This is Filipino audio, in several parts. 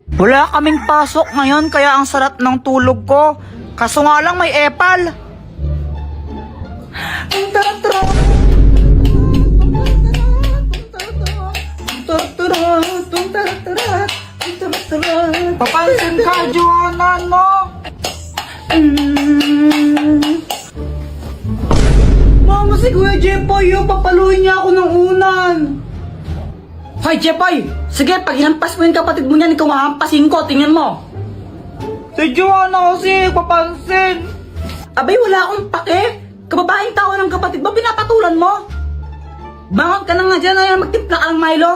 Wala kaming pasok ngayon kaya ang sarap ng tulog ko. Kaso nga lang may epal. Papansin ka, Joanna, no? Mama, si Kuya Jepoy, papaluin niya ako ng unan. Hoy, Jepoy! Sige, pag hinampas mo yung kapatid mo niyan, ikaw hahampasin ko, tingnan mo. Si Joanna kasi, papansin. Abay, wala akong pake. Kababaeng tao ng kapatid mo, pinapatulan mo. Bangon ka na nga dyan, ay magtimpla ka ng Milo.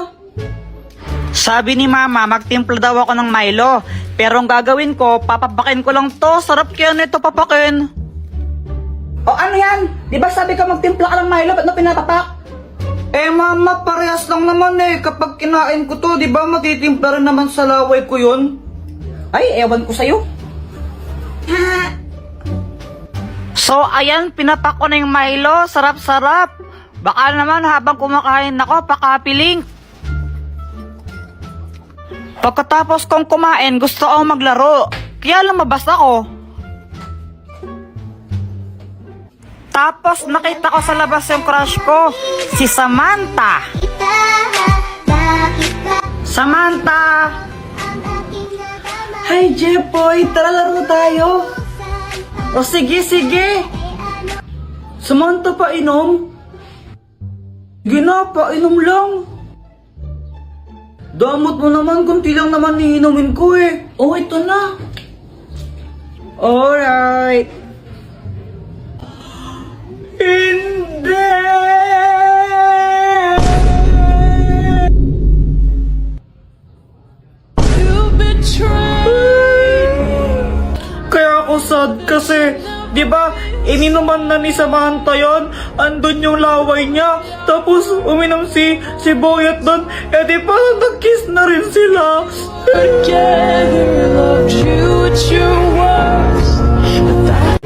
Sabi ni Mama, magtimpla daw ako ng Milo. Pero ang gagawin ko, papapakin ko lang to. Sarap kaya nito papakin. O ano yan? Di ba sabi ka magtimpla ka ng Milo, ba't na pinapapak? Eh Mama, parehas lang naman eh. Kapag kinain ko to, di ba matitimpla rin naman sa laway ko yun? Ay, ewan ko sa'yo. So ayan, pinapak ko na yung Milo. Sarap-sarap. Baka naman habang kumakain ako, pakapiling. Pagkatapos kong kumain, gusto akong maglaro. Kaya lumabas ako. Tapos nakita ko sa labas yung crush ko, si Samantha. Samantha! Hi Jepoy, tara laro tayo. O sige, sige. Samantha, painom? Sige na, painom lang. Damot mo naman, kunti lang naman iinumin ko eh. Oh, ito na. Alright. Hindi! Kaya ako sad kasi, di ba, ininuman na ni Samantha yon, andun yung laway niya, tapos uminom si Boyet doon, eh di ba nag-kiss na rin sila.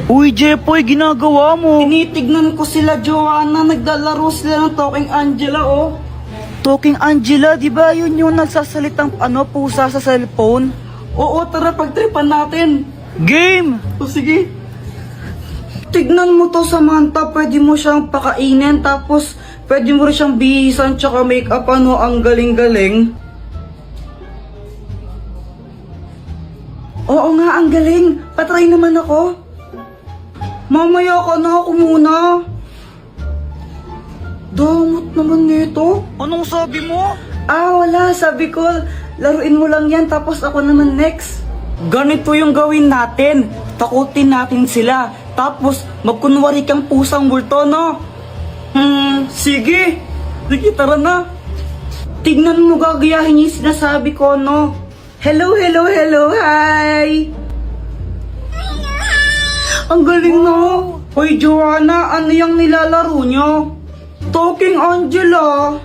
Uy, Jepoy, ginagawa mo? Tinitignan ko sila, Joanna, naglalaro sila ng Talking Angela, oh. Talking Angela, di ba yun yung nagsasalitang pusa sa cellphone? Oo, tara, pagtripan natin. Game! O sige. Tignan mo to, Samantha, pwede mo siyang pakainin, tapos pwede mo rin siyang bihisan, tsaka make-up, ang galing-galing. Oo nga, ang galing. Patry naman ako. Mamaya ka na, ako muna. Damot naman nito. Anong sabi mo? Wala. Sabi ko, laruin mo lang yan, tapos ako naman next. Ganito yung gawin natin. Takutin natin sila. Tapos, magkunwari kang pusang multo, no? Sige. Sige, tara na. Tignan mo, gagayahin yung sinasabi ko, no? Hello, hello, hello, hi! Ang galing, no? Hoy, Joanna, ano yung nilalaro nyo? Talking Angela.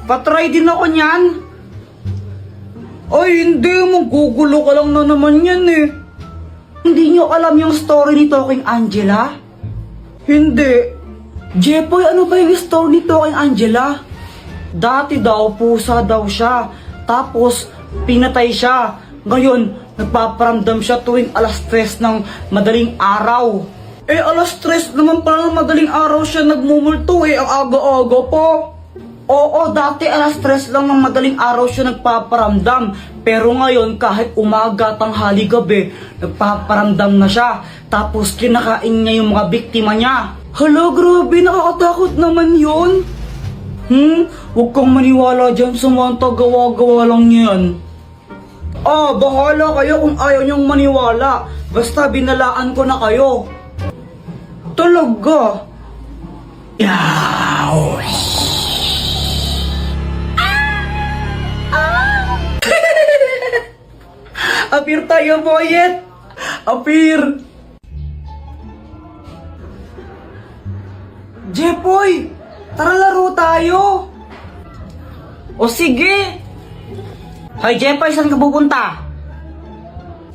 Patry din ako niyan. Ay, hindi. Magugulo ka lang na naman yan, eh. Hindi nyo alam yung story ni Talking Angela? Hindi. Jepoy, ano ba yung story ni Talking Angela? Dati daw, pusa daw siya. Tapos, pinatay siya. Ngayon, nagpaparamdam siya tuwing alas 3 ng madaling araw. Eh, alas 3 naman pala ng madaling araw siya nagmumulto eh. Ang aga-aga po. Oo, dati alas 3 lang ng madaling araw siya nagpaparamdam. Pero ngayon, kahit umaga, tanghali, gabi, nagpaparamdam na siya. Tapos kinakain niya yung mga biktima niya. Hala, grabe, nakakatakot naman yun. Huwag kang maniwala dyan, Samantha, gawa-gawa lang yan. Bahala kayo kung ayaw niyong maniwala. Basta binalaan ko na kayo. Talaga? Yaw! Apir tayo, Boyet! Apir! Jepoy! Tara laro tayo! O sige! Hoy, Jepoy, saan ka pupunta?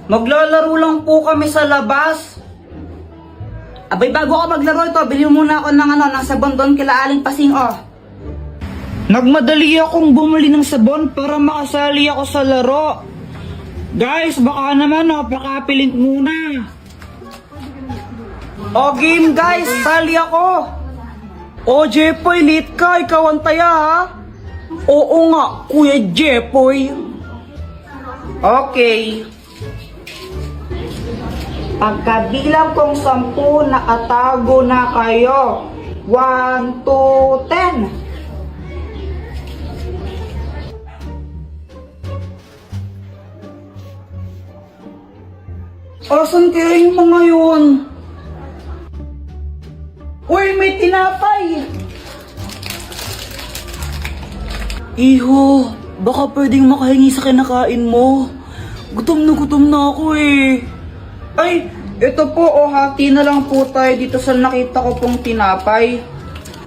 Maglalaro lang po kami sa labas. Abay, bago ka maglaro ito, bili muna ako ng sabon doon kila Aling Pasing, oh. Nagmadali akong bumili ng sabon para makasali ako sa laro. Guys, baka naman napaka-link muna. O game guys, sali ako. O Jepoy, late ka, ikaw ang taya ha. Oo nga, Kuya Jepoy. Okay. Pagkabilang kong 10, nakatago na kayo. 1, 2, 10. Asan kaya yung mga yun? Uy, may tinapay! Iho, baka pwedeng makahingi sa kinakain mo. Gutom na ako eh. Ay, ito po o hati na lang po tayo dito sa nakita ko pong tinapay.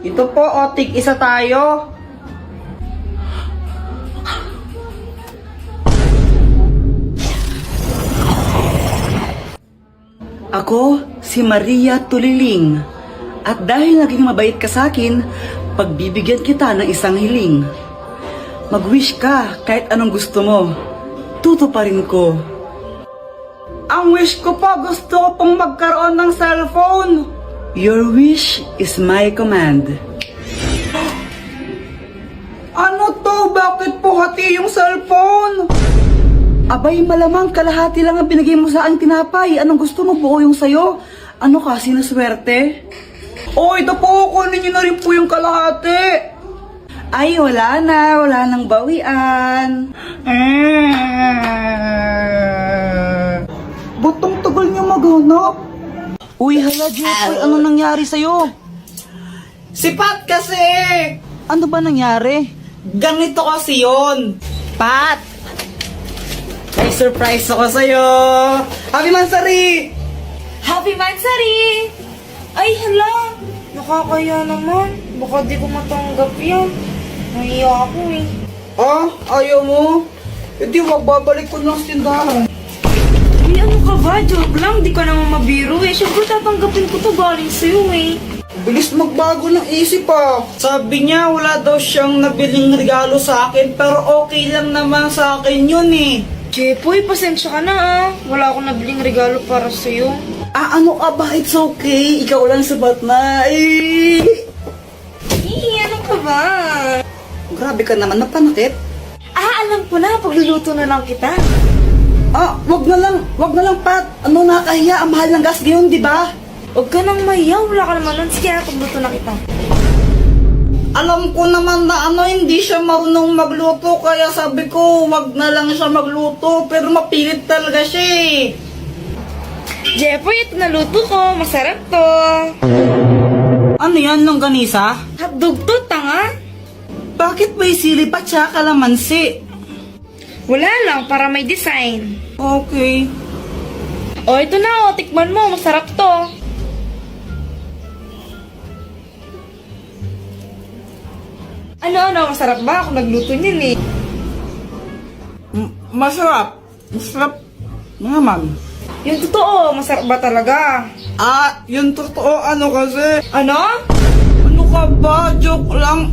Ito po o, tig-isa tayo. Ako, si Maria Tuliling. At dahil naging mabait ka sa akin, pagbibigyan kita ng isang hiling. Mag-wish ka kahit anong gusto mo. Tutuparin ko. Ang wish ko po, gusto ko pong magkaroon ng cellphone. Your wish is my command. Ano to? Bakit po hati yung cellphone? Abay, malamang kalahati lang ang binigay mo sa akin tinapay. Anong gusto mo? Buo yung sayo? Ano ka, sinaswerte? Oh, ito po, kunin niyo na rin po yung kalahati. Ay, wala nang bawian. Butong tagal niya maghanap. Uy, hala, Jepoy, ano nangyari sa'yo? Sipat kasi! Ano ba nangyari? Ganito kasi yun. Pat! May surprise ako sa'yo! Happy Mansari! Happy Mansari! Ay, hala! Nakakaya naman. Baka di ko matanggap yan. Nahiya ako eh. Ah, ayaw mo? Hindi, magbabalik ko ng tindahan. Uy, ano ka ba? Joke lang. Di ka naman mabiro eh. Siyempre tatanggapin ko to galing sa'yo eh. Bilis magbago ng isip ah. Sabi niya wala daw siyang nabiling regalo sa akin pero okay lang naman sa akin yun eh. Jepoy, pasensya ka na ah. Wala akong nabiling regalo para sa'yo. Ah, ano ka ba? It's okay. Ikaw lang sabat na. Eh. Ano ka ba? Grabe ka naman, napanakit. Ah, alam ko na. Pagluluto na lang kita. Ah, wag na lang, Pat. Ano, nakakahiya. Ang mahal ng gas ngayon, di ba? Huwag ka nang mayaw. Wala ka naman nun. Sige, pagluto na kita. Alam ko naman na hindi siya marunong magluto, kaya sabi ko, wag na lang siya magluto, pero mapilit talaga siya eh. Jepoy, ito na luto ko. Masarap to. Ano yan, longganisa? Hotdog to, tanga. Bakit may sili pa tsaka kalamansi? Wala lang, para may design. Okay. O, ito na o. Tikman mo. Masarap to. Ano? Masarap ba? Ako nagluto niyan eh. Masarap. Masarap naman. Yung totoo, masarap ba talaga? Ah, yung totoo kasi. Ano? Ano ka ba? Joke lang.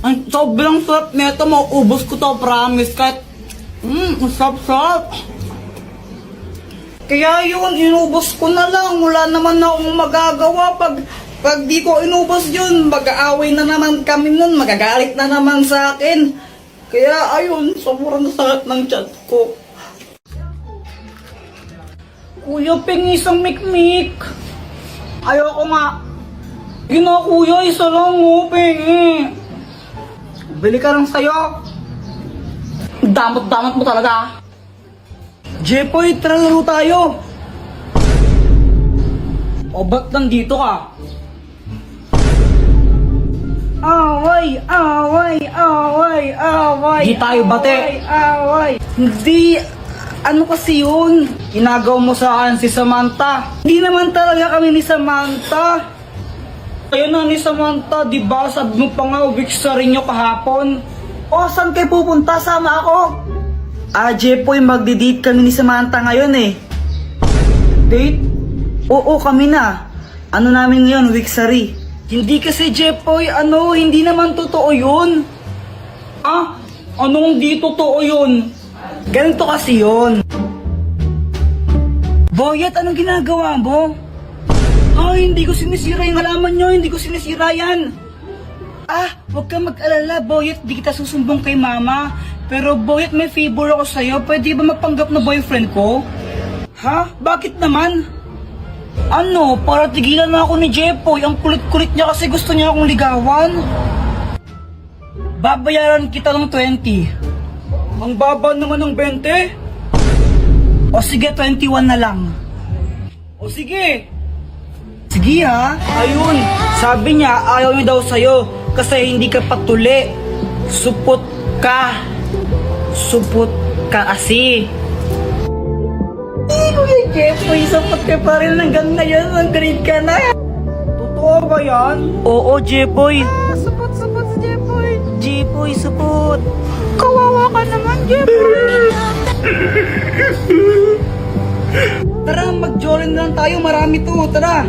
Ang sobrang sarap nito. Mauubos ko to, promise. Kahit, sarap. Kaya yun, inubos ko na lang. Wala naman na akong magagawa. Pag di ko inubos yun, mag-aaway na naman kami nun. Magagalit na naman sa akin. Kaya ayun, sobrang sakit ng chat ko. Kuya, pengi isang mikmik. Ayoko nga. Gina kuya, isa lang mo, pengi. Bili ka lang sayo. Damot-damot mo talaga. Jepoy, tara laro tayo. O ba't nandito ka? Away. Di tayo bate. Hindi, ano kasi yun? Inagaw mo sa akin si Samantha. Hindi naman talaga kami ni Samantha. Ayun na ni Samantha, di ba? Sabi mo pa nga, weeks sa rin nyo kahapon. O, saan kayo pupunta? Sama ako. Jepoy, magdi-date kami ni Samantha ngayon eh. Date? Oo, kami na. Ano namin ngayon, Wixari? Hindi kasi, Jepoy, hindi naman totoo yun. Ah, anong di totoo yun? Ganito kasi yun. Boyet, anong ginagawa mo? Ay, hindi ko sinisira yung halaman nyo, hindi ko sinisira yan. Huwag kang mag-alala, Boyet, di kita susumbong kay mama. Pero Boyet, may favor ako sa'yo, pwede ba mapanggap na boyfriend ko? Ha? Bakit naman? Ano, para tigilan na ako ni Jepoy, ang kulit-kulit niya kasi gusto niya akong ligawan. Babayaran kita ng 20. Ang baba naman ng 20. O sige, 21 na lang. O sige. Sige ha. Ayun, sabi niya ayaw niya daw sa'yo kasi hindi ka patuli. Supot ka. Supot ka kasi. Kuya Jepoy, supot ka pa rin hanggang ngayon. Ang grade ka na. Totoo ba yan? Oo, Jepoy. Supot-supot si Jepoy. Jepoy, supot. Kawawa ka naman, Jepoy. Tara, mag-jorin na lang tayo. Marami to. Tara.